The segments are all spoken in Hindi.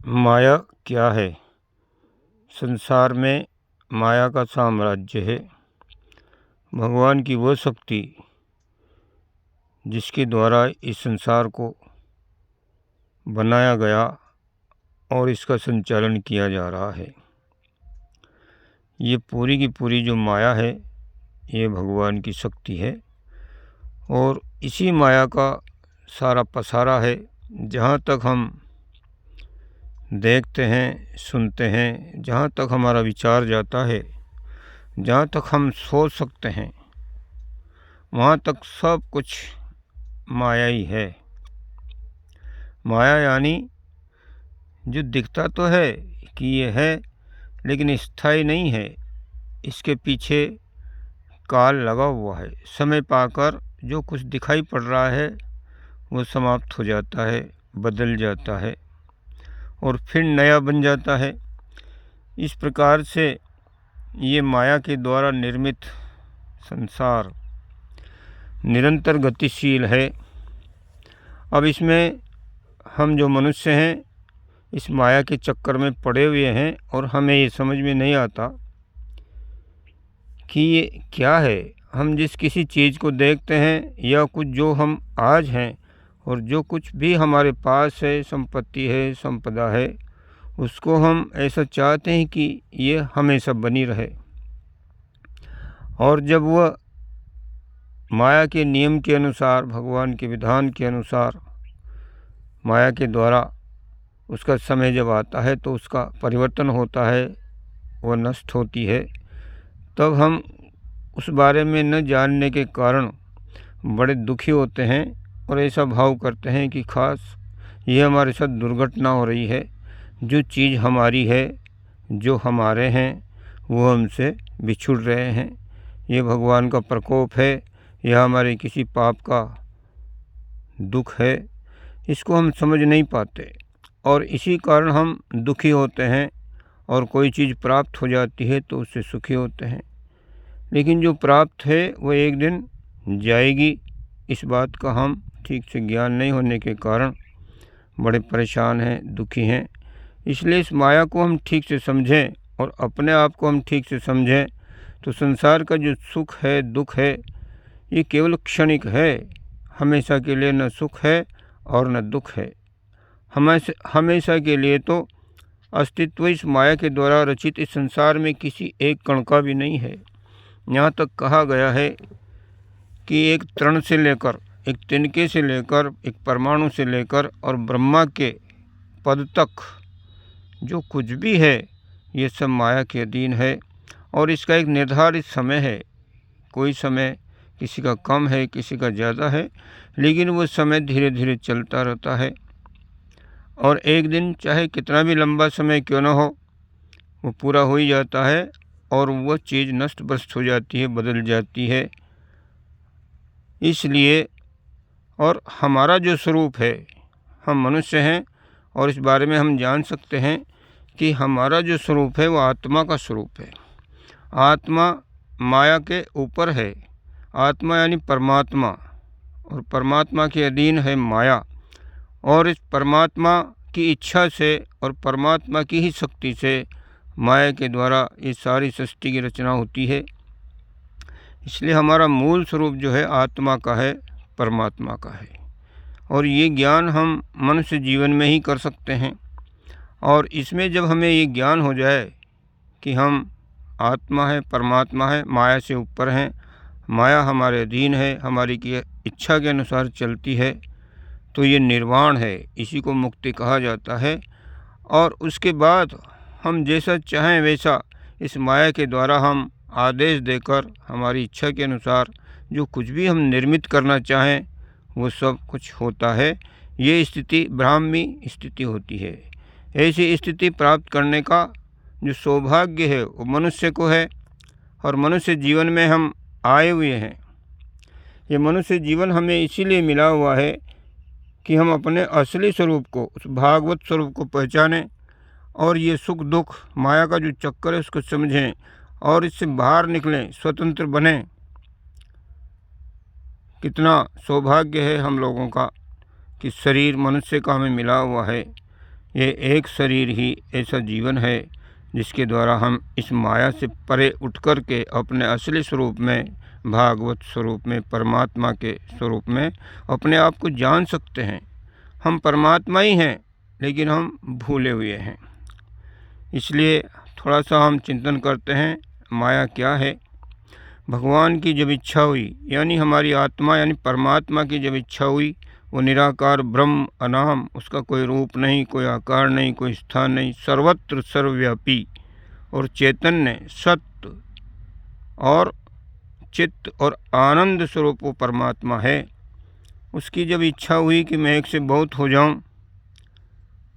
माया क्या है? संसार में माया का साम्राज्य है। भगवान की वो शक्ति जिसके द्वारा इस संसार को बनाया गया और इसका संचालन किया जा रहा है। ये पूरी की पूरी जो माया है ये भगवान की शक्ति है और इसी माया का सारा पसारा है। जहाँ तक हम देखते हैं, सुनते हैं, जहाँ तक हमारा विचार जाता है, जहाँ तक हम सोच सकते हैं, वहाँ तक सब कुछ माया ही है। माया यानी जो दिखता तो है कि ये है, लेकिन स्थायी नहीं है। इसके पीछे काल लगा हुआ है। समय पाकर जो कुछ दिखाई पड़ रहा है वो समाप्त हो जाता है, बदल जाता है और फिर नया बन जाता है। इस प्रकार से ये माया के द्वारा निर्मित संसार निरंतर गतिशील है। अब इसमें हम जो मनुष्य हैं इस माया के चक्कर में पड़े हुए हैं और हमें ये समझ में नहीं आता कि ये क्या है। हम जिस किसी चीज़ को देखते हैं या कुछ जो हम आज हैं और जो कुछ भी हमारे पास है, संपत्ति है, संपदा है, उसको हम ऐसा चाहते हैं कि ये हमेशा बनी रहे। और जब वह माया के नियम के अनुसार, भगवान के विधान के अनुसार माया के द्वारा उसका समय जब आता है तो उसका परिवर्तन होता है, वह नष्ट होती है, तब हम उस बारे में न जानने के कारण बड़े दुखी होते हैं और ऐसा भाव करते हैं कि खास ये हमारे साथ दुर्घटना हो रही है। जो चीज़ हमारी है, जो हमारे हैं, वो हमसे बिछुड़ रहे हैं। ये भगवान का प्रकोप है, यह हमारे किसी पाप का दुख है। इसको हम समझ नहीं पाते और इसी कारण हम दुखी होते हैं और कोई चीज़ प्राप्त हो जाती है तो उससे सुखी होते हैं। लेकिन जो प्राप्त है वो एक दिन जाएगी। इस बात का हम ठीक से ज्ञान नहीं होने के कारण बड़े परेशान हैं, दुखी हैं। इसलिए इस माया को हम ठीक से समझें और अपने आप को हम ठीक से समझें तो संसार का जो सुख है, दुख है, ये केवल क्षणिक है। हमेशा के लिए न सुख है और न दुख है। हमेशा के लिए तो अस्तित्व इस माया के द्वारा रचित इस संसार में किसी एक कण का भी नहीं है। यहाँ तक कहा गया है कि एक तृण से लेकर, एक तिनके से लेकर, एक परमाणु से लेकर और ब्रह्मा के पद तक जो कुछ भी है ये सब माया के अधीन है और इसका एक निर्धारित समय है। कोई समय किसी का कम है, किसी का ज़्यादा है, लेकिन वो समय धीरे धीरे चलता रहता है और एक दिन चाहे कितना भी लंबा समय क्यों न हो, वो पूरा हो ही जाता है और वह चीज़ नष्ट भ्रष्ट हो जाती है, बदल जाती है। इसलिए और हमारा जो स्वरूप है, हम मनुष्य हैं और इस बारे में हम जान सकते हैं कि हमारा जो स्वरूप है वो आत्मा का स्वरूप है। आत्मा माया के ऊपर है। आत्मा यानी परमात्मा, और परमात्मा के अधीन है माया। और इस परमात्मा की इच्छा से और परमात्मा की ही शक्ति से माया के द्वारा ये सारी सृष्टि की रचना होती है। इसलिए हमारा मूल स्वरूप जो है आत्मा का है, परमात्मा का है। और ये ज्ञान हम मनुष्य जीवन में ही कर सकते हैं। और इसमें जब हमें ये ज्ञान हो जाए कि हम आत्मा है, परमात्मा है, माया से ऊपर हैं, माया हमारे अधीन है, हमारी की इच्छा के अनुसार चलती है, तो ये निर्वाण है। इसी को मुक्ति कहा जाता है। और उसके बाद हम जैसा चाहें वैसा इस माया के द्वारा हम आदेश देकर हमारी इच्छा के अनुसार जो कुछ भी हम निर्मित करना चाहें वो सब कुछ होता है। ये स्थिति ब्राह्मी स्थिति होती है। ऐसी स्थिति प्राप्त करने का जो सौभाग्य है वो मनुष्य को है और मनुष्य जीवन में हम आए हुए हैं। ये मनुष्य जीवन हमें इसीलिए मिला हुआ है कि हम अपने असली स्वरूप को, उस भागवत स्वरूप को पहचानें और ये सुख दुख माया का जो चक्कर है उसको समझें और इससे बाहर निकलें, स्वतंत्र बनें। कितना सौभाग्य है हम लोगों का कि शरीर मनुष्य का हमें मिला हुआ है। ये एक शरीर ही ऐसा जीवन है जिसके द्वारा हम इस माया से परे उठ कर के अपने असली स्वरूप में, भागवत स्वरूप में, परमात्मा के स्वरूप में अपने आप को जान सकते हैं। हम परमात्मा ही हैं, लेकिन हम भूले हुए हैं। इसलिए थोड़ा सा हम चिंतन करते हैं, माया क्या है। भगवान की जब इच्छा हुई, यानी हमारी आत्मा यानी परमात्मा की जब इच्छा हुई, वो निराकार ब्रह्म अनाम, उसका कोई रूप नहीं, कोई आकार नहीं, कोई स्थान नहीं, सर्वत्र सर्वव्यापी और चैतन्य, सत्य और चित्त और आनंद स्वरूप वो परमात्मा है। उसकी जब इच्छा हुई कि मैं एक से बहुत हो जाऊं,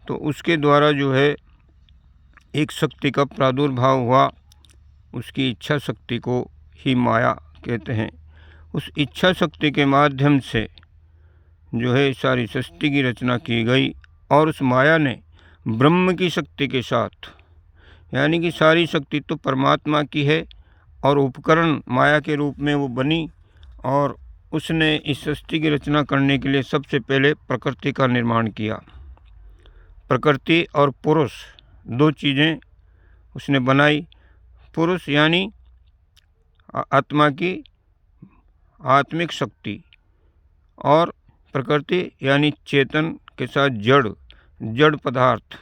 तो उसके द्वारा जो है एक शक्ति का प्रादुर्भाव हुआ। उसकी इच्छा शक्ति को ही माया कहते हैं। उस इच्छा शक्ति के माध्यम से जो है सारी सृष्टि की रचना की गई, और उस माया ने ब्रह्म की शक्ति के साथ, यानी कि सारी शक्ति तो परमात्मा की है और उपकरण माया के रूप में वो बनी, और उसने इस सृष्टि की रचना करने के लिए सबसे पहले प्रकृति का निर्माण किया। प्रकृति और पुरुष दो चीज़ें उसने बनाई। पुरुष यानी आत्मा की आत्मिक शक्ति, और प्रकृति यानी चेतन के साथ जड़ पदार्थ,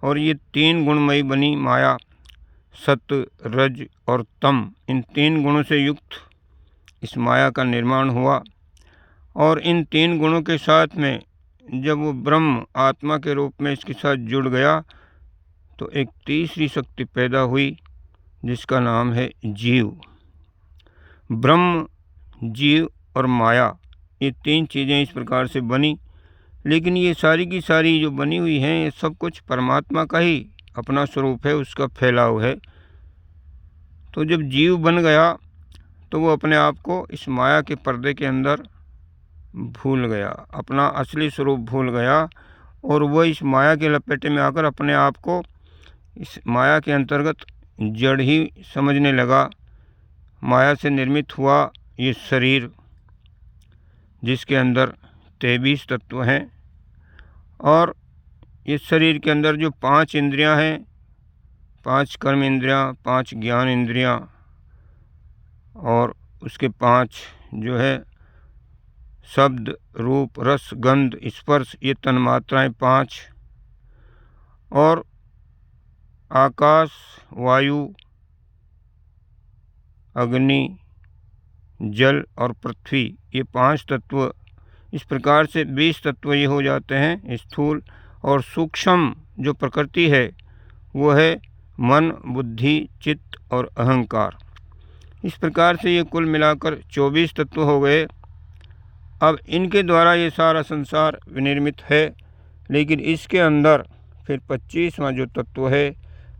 और ये तीन गुणमयी बनी माया। सत्य, रज और तम, इन तीन गुणों से युक्त इस माया का निर्माण हुआ। और इन तीन गुणों के साथ में जब वो ब्रह्म आत्मा के रूप में इसके साथ जुड़ गया, तो एक तीसरी शक्ति पैदा हुई जिसका नाम है जीव। ब्रह्म, जीव और माया, ये तीन चीज़ें इस प्रकार से बनी। लेकिन ये सारी की सारी जो बनी हुई हैं, ये सब कुछ परमात्मा का ही अपना स्वरूप है, उसका फैलाव है। तो जब जीव बन गया, तो वो अपने आप को इस माया के पर्दे के अंदर भूल गया, अपना असली स्वरूप भूल गया, और वह इस माया के लपेटे में आकर अपने आप को इस माया के अंतर्गत जड़ ही समझने लगा। माया से निर्मित हुआ ये शरीर, जिसके अंदर 23 तत्व हैं, और इस शरीर के अंदर जो 5 इंद्रियां हैं, 5 कर्म इंद्रियां, 5 ज्ञान इंद्रियां, और उसके 5 जो है शब्द, रूप, रस, गंध, स्पर्श, ये तन्मात्राएं 5, और आकाश, वायु, अग्नि, जल और पृथ्वी, ये 5 तत्व। इस प्रकार से 20 तत्व ये हो जाते हैं स्थूल। और सूक्ष्म जो प्रकृति है वो है मन, बुद्धि, चित्त और अहंकार। इस प्रकार से ये कुल मिलाकर 24 तत्व हो गए। अब इनके द्वारा ये सारा संसार विनिर्मित है, लेकिन इसके अंदर फिर 25वां जो तत्व है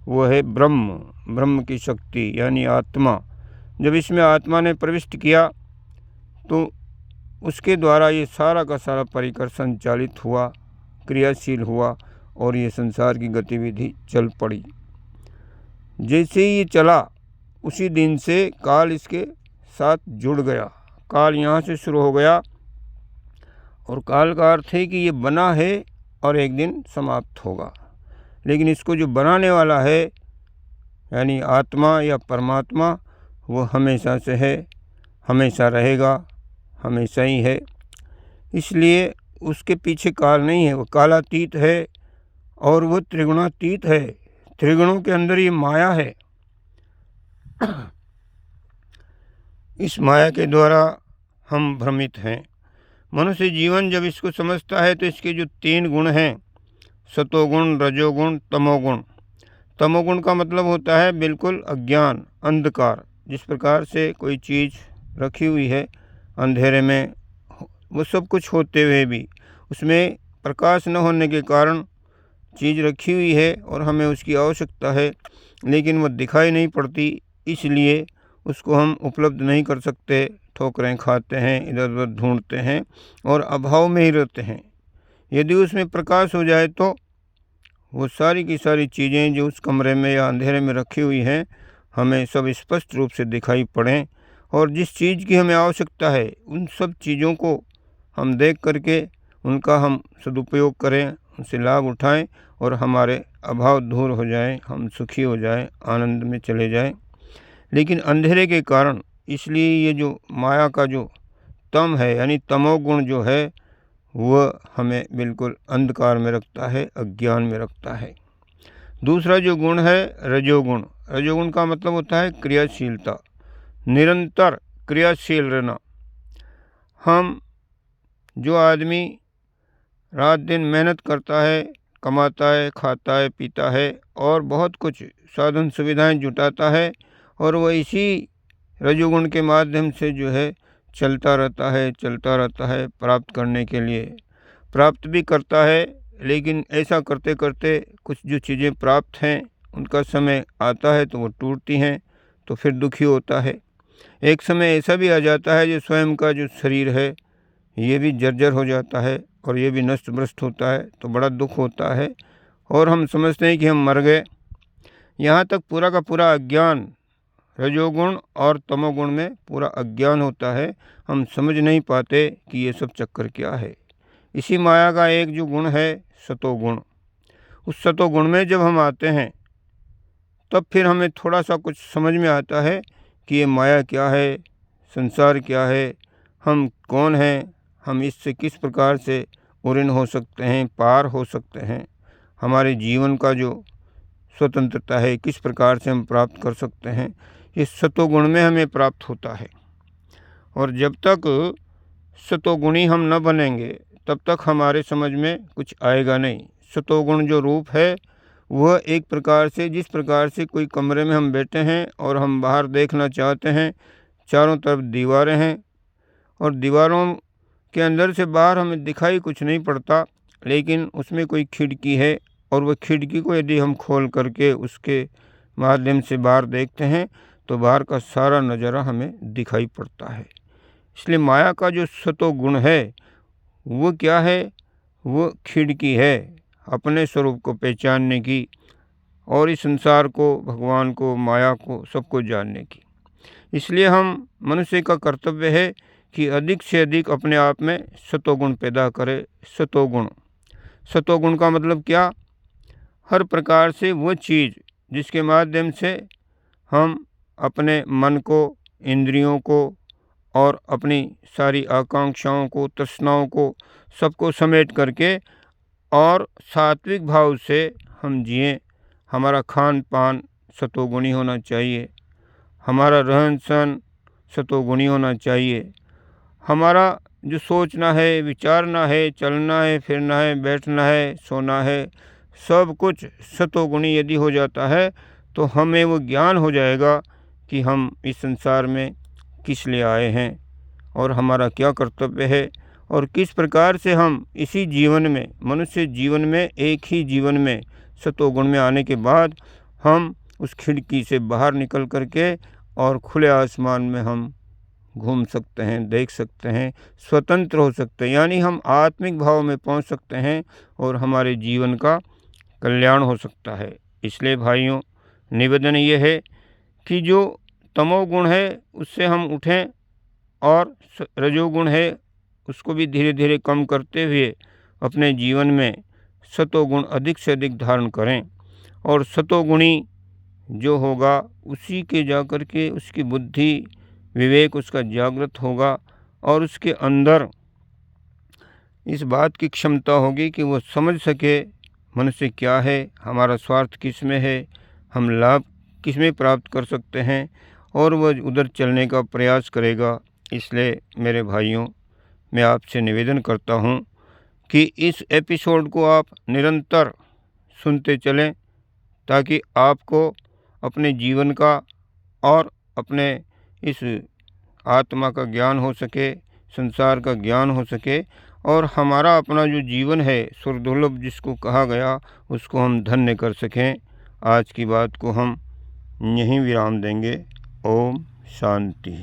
वो है ब्रह्म की शक्ति यानी आत्मा। जब इसमें आत्मा ने प्रविष्ट किया, तो उसके द्वारा ये सारा का सारा परिकर संचालित हुआ, क्रियाशील हुआ, और ये संसार की गतिविधि चल पड़ी। जैसे ही ये चला, उसी दिन से काल इसके साथ जुड़ गया। काल यहाँ से शुरू हो गया, और काल का अर्थ है कि ये बना है और एक दिन समाप्त होगा। लेकिन इसको जो बनाने वाला है यानी आत्मा या परमात्मा, वो हमेशा से है, हमेशा रहेगा, हमेशा ही है। इसलिए उसके पीछे काल नहीं है, वो कालातीत है, और वो त्रिगुणातीत है। त्रिगुणों के अंदर ये माया है। इस माया के द्वारा हम भ्रमित हैं। मनुष्य जीवन जब इसको समझता है, तो इसके जो 3 गुण हैं, सतोगुण, रजोगुण, तमोगुण। तमोगुण का मतलब होता है बिल्कुल अज्ञान, अंधकार। जिस प्रकार से कोई चीज़ रखी हुई है अंधेरे में, वो सब कुछ होते हुए भी उसमें प्रकाश न होने के कारण चीज़ रखी हुई है और हमें उसकी आवश्यकता है, लेकिन वो दिखाई नहीं पड़ती, इसलिए उसको हम उपलब्ध नहीं कर सकते। ठोकरें खाते हैं, इधर उधर ढूंढते हैं और अभाव में ही रहते हैं। यदि उसमें प्रकाश हो जाए, तो वो सारी की सारी चीज़ें जो उस कमरे में या अंधेरे में रखी हुई हैं, हमें सब स्पष्ट रूप से दिखाई पड़ें, और जिस चीज़ की हमें आवश्यकता है, उन सब चीज़ों को हम देख करके उनका हम सदुपयोग करें, उनसे लाभ उठाएं, और हमारे अभाव दूर हो जाएं, हम सुखी हो जाएं, आनंद में चले जाएं। लेकिन अंधेरे के कारण इसलिए ये जो माया का जो तम है यानी तमोगुण जो है वह हमें बिल्कुल अंधकार में रखता है, अज्ञान में रखता है। दूसरा जो गुण है रजोगुण। रजोगुण का मतलब होता है क्रियाशीलता, निरंतर क्रियाशील रहना। हम जो आदमी रात दिन मेहनत करता है, कमाता है, खाता है, पीता है और बहुत कुछ साधन सुविधाएं जुटाता है और वह इसी रजोगुण के माध्यम से जो है चलता रहता है प्राप्त करने के लिए। प्राप्त भी करता है, लेकिन ऐसा करते करते कुछ जो चीज़ें प्राप्त हैं उनका समय आता है तो वो टूटती हैं, तो फिर दुखी होता है। एक समय ऐसा भी आ जाता है जो स्वयं का जो शरीर है ये भी जर्जर हो जाता है और ये भी नष्ट भ्रष्ट होता है, तो बड़ा दुख होता है और हम समझते हैं कि हम मर गए। यहाँ तक पूरा का पूरा अज्ञान, रजोगुण और तमोगुण में पूरा अज्ञान होता है। हम समझ नहीं पाते कि ये सब चक्कर क्या है। इसी माया का एक जो गुण है सतोगुण, उस सतोगुण में जब हम आते हैं तब फिर हमें थोड़ा सा कुछ समझ में आता है कि ये माया क्या है, संसार क्या है, हम कौन हैं, हम इससे किस प्रकार से उऋण हो सकते हैं, पार हो सकते हैं, हमारे जीवन का जो स्वतंत्रता है किस प्रकार से हम प्राप्त कर सकते हैं, ये सतोगुण में हमें प्राप्त होता है। और जब तक सतोगुणी हम न बनेंगे तब तक हमारे समझ में कुछ आएगा नहीं। सतोगुण जो रूप है वह एक प्रकार से, जिस प्रकार से कोई कमरे में हम बैठे हैं और हम बाहर देखना चाहते हैं, चारों तरफ दीवारें हैं और दीवारों के अंदर से बाहर हमें दिखाई कुछ नहीं पड़ता, लेकिन उसमें कोई खिड़की है और वह खिड़की को यदि हम खोल करके उसके माध्यम से बाहर देखते हैं तो बाहर का सारा नज़ारा हमें दिखाई पड़ता है। इसलिए माया का जो सतोगुण है वो क्या है, वो खिड़की है अपने स्वरूप को पहचानने की और इस संसार को, भगवान को, माया को, सबको जानने की। इसलिए हम मनुष्य का कर्तव्य है कि अधिक से अधिक अपने आप में सतोगुण पैदा करे। सतोगुण का मतलब क्या, हर प्रकार से वो चीज़ जिसके माध्यम से हम अपने मन को, इंद्रियों को और अपनी सारी आकांक्षाओं को, तृष्णाओं को, सबको समेट करके और सात्विक भाव से हम जिएं। हमारा खान पान सतोगुणी होना चाहिए, हमारा रहन सहन सतोगुणी होना चाहिए, हमारा जो सोचना है, विचारना है, चलना है, फिरना है, बैठना है, सोना है, सब कुछ सतोगुणी यदि हो जाता है तो हमें वो ज्ञान हो जाएगा कि हम इस संसार में किस लिए आए हैं और हमारा क्या कर्तव्य है और किस प्रकार से हम इसी जीवन में, मनुष्य जीवन में, एक ही जीवन में सतोगुण में आने के बाद हम उस खिड़की से बाहर निकल करके और खुले आसमान में हम घूम सकते हैं, देख सकते हैं, स्वतंत्र हो सकते हैं, यानी हम आत्मिक भाव में पहुंच सकते हैं और हमारे जीवन का कल्याण हो सकता है। इसलिए भाइयों, निवेदन ये है कि जो तमोगुण है उससे हम उठें और रजोगुण है उसको भी धीरे धीरे कम करते हुए अपने जीवन में सतोगुण अधिक से अधिक धारण करें और सतोगुणी जो होगा उसी के जाकर के उसकी बुद्धि, विवेक उसका जागृत होगा और उसके अंदर इस बात की क्षमता होगी कि वो समझ सके मनुष्य क्या है, हमारा स्वार्थ किस में है, हम लाभ किस में प्राप्त कर सकते हैं और वह उधर चलने का प्रयास करेगा। इसलिए मेरे भाइयों, मैं आपसे निवेदन करता हूँ कि इस एपिसोड को आप निरंतर सुनते चलें ताकि आपको अपने जीवन का और अपने इस आत्मा का ज्ञान हो सके, संसार का ज्ञान हो सके और हमारा अपना जो जीवन है सुरदुर्लभ जिसको कहा गया उसको हम धन्य कर सकें। आज की बात को हम यहीं विराम देंगे। ओम शांति।